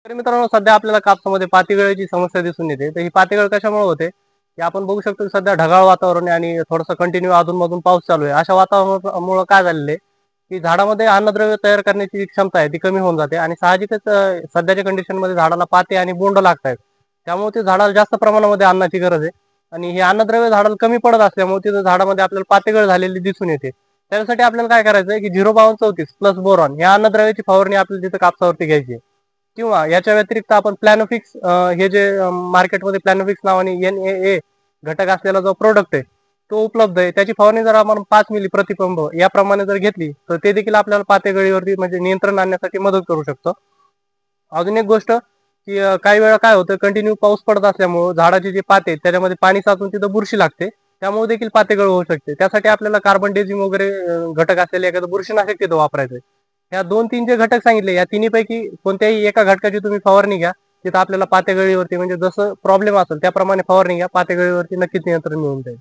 तर मित्रांनो, सध्या आपल्याला कापसामध्ये पातीगळीची समस्या दिसून येते. तर ही पातीगळ कशामुळे होते, की आपण बघू शकतो की सध्या ढगाळ वातावरण आहे आणि थोडंसं कंटिन्यू अधूनमधून पाऊस चालू आहे. अशा वातावरणामुळे काय झालेलं आहे, की झाडामध्ये अन्नद्रव्य तयार करण्याची जी क्षमता आहे ती कमी होऊन जाते आणि साहजिकच सध्याच्या कंडिशनमध्ये झाडाला पाते आणि बोंड लागतायत. त्यामुळे ते झाडाला जास्त प्रमाणामध्ये अन्नाची गरज आहे आणि हे अन्नद्रव्य झाडाला कमी पडत असल्यामुळे तिथं झाडामध्ये आपल्याला पातेगळ झालेली दिसून येते. त्यासाठी आपल्याला काय करायचं आहे, की 05234 प्लस बोरॉन या अन्नद्रव्याची फवारणी आपल्याला तिथं कापसावरती घ्यायची आहे. किंवा याच्या व्यतिरिक्त आपण प्लॅनोफिक्स हे जे मार्केटमध्ये प्लॅनोफिक्स नावाने NAA घटक असलेला जो प्रोडक्ट आहे तो उपलब्ध आहे. त्याची फवारणी जर आपण 5 मिली प्रतिपंप याप्रमाणे जर घेतली तर ते देखील आपल्याला पातेगळीवरती म्हणजे नियंत्रण आणण्यासाठी मदत करू शकतं. अजून एक गोष्ट की काही वेळा काय होतं, कंटिन्यू पाऊस पडत असल्यामुळे झाडाचे जे पाते आहेत त्याच्यामध्ये पाणी साचून तिथं बुरशी लागते. त्यामुळे देखील पातेगळ होऊ शकते. त्यासाठी आपल्याला कार्बन डेझिम वगैरे घटक असलेले एखादं बुरशीनाशक तिथं वापरायचं. ह्या 2-3 जे घटक सांगितले या तिन्हीपैकी कोणत्याही एका घटकाची तुम्ही फवारणी घ्या. तिथं आपल्याला पातेगळीवरती म्हणजे जसं प्रॉब्लेम असेल त्याप्रमाणे फवारणी घ्या. पातेगळीवरती नक्कीच नियंत्रण मिळून जाईल.